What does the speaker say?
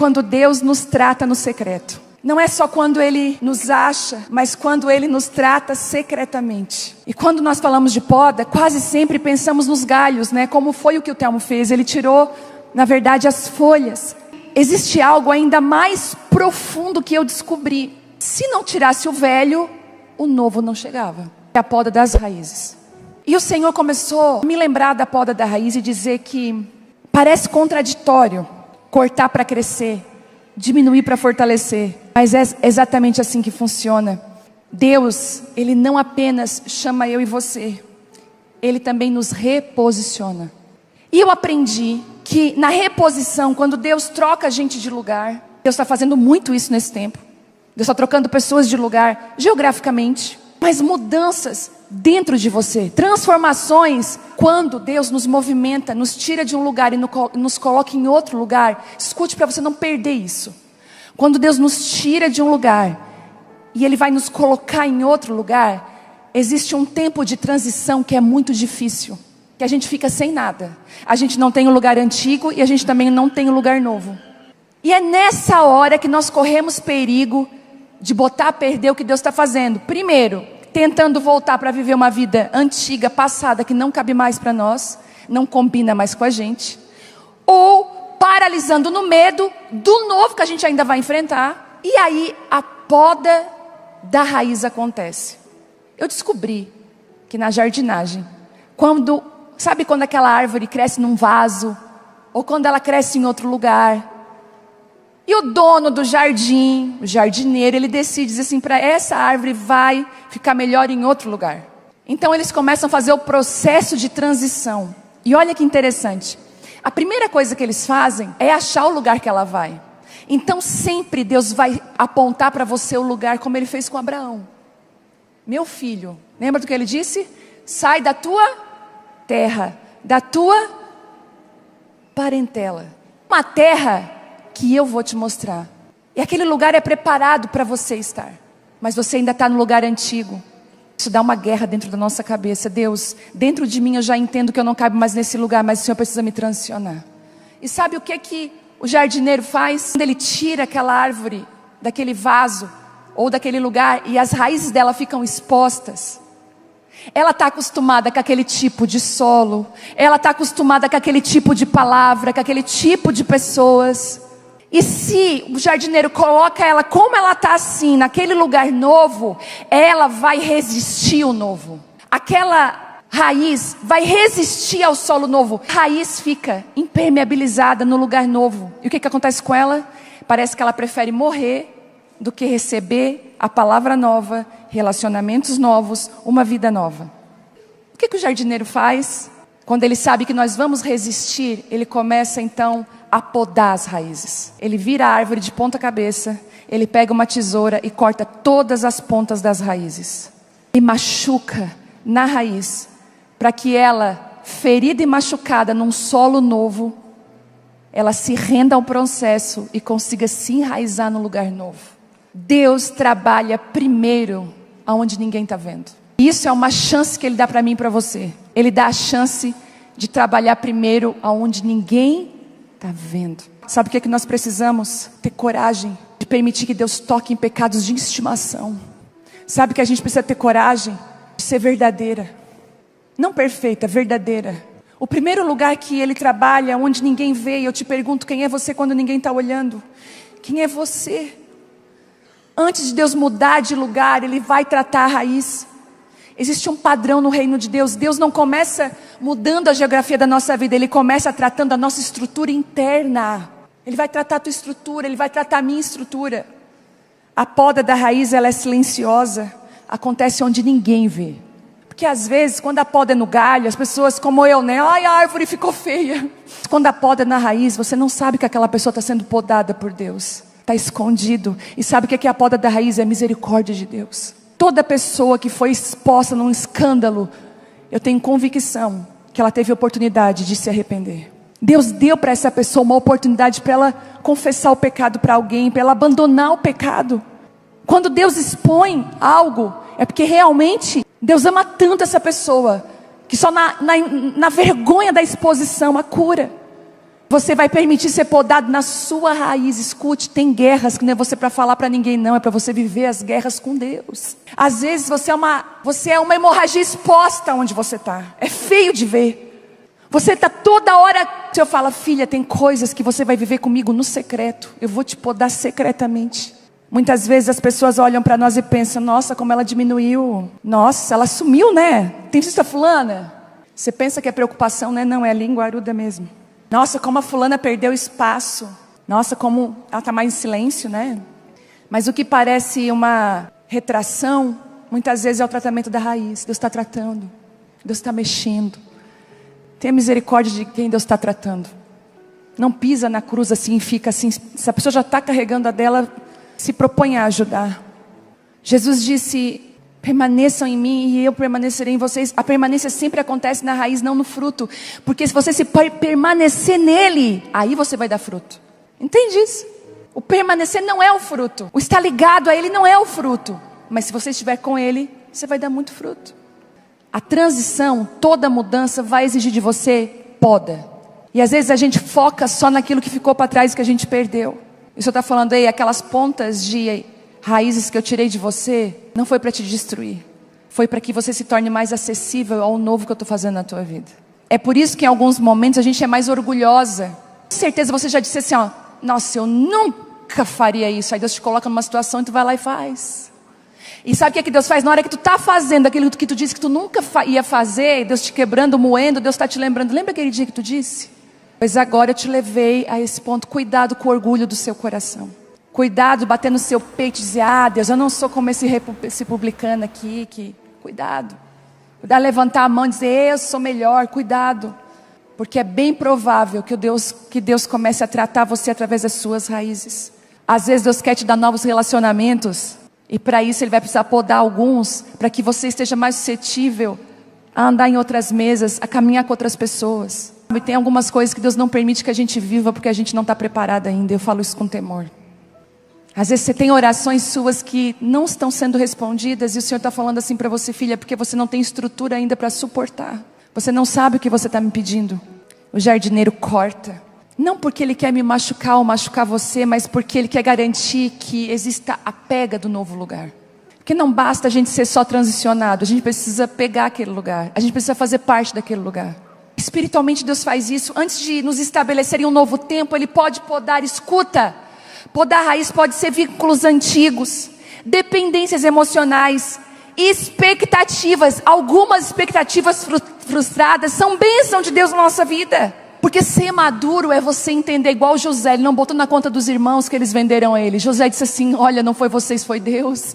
quando Deus nos trata no secreto. Não é só quando Ele nos acha, mas quando Ele nos trata secretamente. E quando nós falamos de poda, quase sempre pensamos nos galhos, né? Como foi o que o Telmo fez. Ele tirou, na verdade, as folhas. Existe algo ainda mais profundo que eu descobri. Se não tirasse o velho, o novo não chegava. É a poda das raízes. E o Senhor começou a me lembrar da poda da raiz e dizer que parece contraditório cortar para crescer, diminuir para fortalecer, mas é exatamente assim que funciona. Deus, Ele não apenas chama eu e você, Ele também nos reposiciona. E eu aprendi que na reposição, quando Deus troca a gente de lugar, Deus está fazendo muito isso nesse tempo. Deus está trocando pessoas de lugar geograficamente, mas mudanças dentro de você, transformações. Quando Deus nos movimenta, nos tira de um lugar e nos coloca em outro lugar, escute para você não perder isso. Quando Deus nos tira de um lugar e Ele vai nos colocar em outro lugar, existe um tempo de transição que é muito difícil, que a gente fica sem nada. A gente não tem o lugar antigo e a gente também não tem o lugar novo. E é nessa hora que nós corremos perigo de botar a perder o que Deus está fazendo. Primeiro, tentando voltar para viver uma vida antiga, passada, que não cabe mais para nós, não combina mais com a gente. Ou paralisando no medo do novo que a gente ainda vai enfrentar. E aí a poda da raiz acontece. Eu descobri que na jardinagem, sabe quando aquela árvore cresce num vaso, ou quando ela cresce em outro lugar, e o dono do jardim, o jardineiro, ele decide dizer assim, para essa árvore vai ficar melhor em outro lugar. Então eles começam a fazer o processo de transição. E olha que interessante. A primeira coisa que eles fazem é achar o lugar que ela vai. Então sempre Deus vai apontar para você o lugar como Ele fez com Abraão. Meu filho, lembra do que Ele disse? Sai da tua terra, da tua parentela. Uma terra que eu vou te mostrar. E aquele lugar é preparado para você estar. Mas você ainda está no lugar antigo. Isso dá uma guerra dentro da nossa cabeça. Deus, dentro de mim eu já entendo que eu não caibo mais nesse lugar, mas o Senhor precisa me transicionar. E sabe o que o jardineiro faz? Quando ele tira aquela árvore daquele vaso ou daquele lugar e as raízes dela ficam expostas. Ela está acostumada com aquele tipo de solo. Ela está acostumada com aquele tipo de palavra, com aquele tipo de pessoas. E se o jardineiro coloca ela como ela está assim, naquele lugar novo, ela vai resistir ao novo. Aquela raiz vai resistir ao solo novo. A raiz fica impermeabilizada no lugar novo. E o que acontece com ela? Parece que ela prefere morrer do que receber a palavra nova, relacionamentos novos, uma vida nova. O que o jardineiro faz? Quando ele sabe que nós vamos resistir, ele começa então a podar as raízes. Ele vira a árvore de ponta cabeça, ele pega uma tesoura e corta todas as pontas das raízes. E machuca na raiz, para que ela, ferida e machucada num solo novo, ela se renda ao processo e consiga se enraizar no lugar novo. Deus trabalha primeiro aonde ninguém está vendo. Isso é uma chance que Ele dá para mim e para você. Ele dá a chance de trabalhar primeiro aonde ninguém está vendo. Sabe o que nós precisamos? Ter coragem de permitir que Deus toque em pecados de estimação. Sabe que a gente precisa ter coragem de ser verdadeira. Não perfeita, verdadeira. O primeiro lugar que Ele trabalha, onde ninguém vê, e eu te pergunto, quem é você quando ninguém está olhando? Quem é você? Antes de Deus mudar de lugar, Ele vai tratar a raiz. Existe um padrão no reino de Deus. Deus não começa mudando a geografia da nossa vida. Ele começa tratando a nossa estrutura interna. Ele vai tratar a tua estrutura. Ele vai tratar a minha estrutura. A poda da raiz, ela é silenciosa. Acontece onde ninguém vê. Porque às vezes, quando a poda é no galho, as pessoas como eu, né? Ai, a árvore ficou feia. Quando a poda é na raiz, você não sabe que aquela pessoa está sendo podada por Deus. Está escondido. E sabe o que é a poda da raiz? É a misericórdia de Deus. Toda pessoa que foi exposta num escândalo, eu tenho convicção que ela teve oportunidade de se arrepender. Deus deu para essa pessoa uma oportunidade para ela confessar o pecado para alguém, para ela abandonar o pecado. Quando Deus expõe algo, é porque realmente Deus ama tanto essa pessoa, que só na vergonha da exposição a cura. Você vai permitir ser podado na sua raiz. Escute, tem guerras que não é você para falar para ninguém não, é para você viver as guerras com Deus. Às vezes você é uma hemorragia exposta onde você está. É feio de ver. Você está toda hora, o Senhor fala, filha, tem coisas que você vai viver comigo no secreto. Eu vou te podar secretamente. Muitas vezes as pessoas olham para nós e pensam, nossa, como ela diminuiu. Nossa, ela sumiu, né? Tem visto a fulana? Você pensa que é preocupação, né? Não, é linguaruda mesmo. Nossa, como a fulana perdeu espaço. Nossa, como ela está mais em silêncio, né? Mas o que parece uma retração, muitas vezes é o tratamento da raiz. Deus está tratando. Deus está mexendo. Tenha misericórdia de quem Deus está tratando. Não pisa na cruz assim e fica assim. Se a pessoa já está carregando a dela, se propõe a ajudar. Jesus disse, permaneçam em mim e eu permanecerei em vocês. A permanência sempre acontece na raiz, não no fruto. Porque se você permanecer nele, aí você vai dar fruto. Entende isso? O permanecer não é o fruto. O estar ligado a ele não é o fruto. Mas se você estiver com ele, você vai dar muito fruto. A transição, toda mudança vai exigir de você poda. E às vezes a gente foca só naquilo que ficou para trás, que a gente perdeu. E o Senhor está falando aí, aquelas pontas de raízes que eu tirei de você, não foi para te destruir. Foi para que você se torne mais acessível ao novo que eu estou fazendo na tua vida. É por isso que em alguns momentos a gente é mais orgulhosa. Com certeza você já disse assim, ó, nossa, eu nunca faria isso. Aí Deus te coloca numa situação e tu vai lá e faz. E sabe o que Deus faz? Na hora que tu está fazendo aquilo que tu disse que tu nunca ia fazer, Deus te quebrando, moendo, Deus está te lembrando. Lembra aquele dia que tu disse? Pois agora eu te levei a esse ponto. Cuidado com o orgulho do seu coração. Cuidado, bater no seu peito e dizer, Deus, eu não sou como esse publicano aqui. Cuidado. Cuidado, levantar a mão e dizer, eu sou melhor. Cuidado. Porque é bem provável que Deus comece a tratar você através das suas raízes. Às vezes Deus quer te dar novos relacionamentos. E para isso Ele vai precisar podar alguns, para que você esteja mais suscetível a andar em outras mesas, a caminhar com outras pessoas. E tem algumas coisas que Deus não permite que a gente viva, porque a gente não está preparado ainda. Eu falo isso com temor. Às vezes você tem orações suas que não estão sendo respondidas, e o Senhor está falando assim para você, filha, porque você não tem estrutura ainda para suportar. Você não sabe o que você está me pedindo. O jardineiro corta. Não porque ele quer me machucar ou machucar você, mas porque ele quer garantir que exista a pega do novo lugar. Porque não basta a gente ser só transicionado, a gente precisa pegar aquele lugar, a gente precisa fazer parte daquele lugar. Espiritualmente Deus faz isso. Antes de nos estabelecer em um novo tempo, Ele pode podar, escuta. Podar a raiz pode ser vínculos antigos, dependências emocionais, expectativas. Algumas expectativas frustradas são bênção de Deus na nossa vida. Porque ser maduro é você entender, igual José, ele não botou na conta dos irmãos que eles venderam a ele. José disse assim, olha, não foi vocês, foi Deus.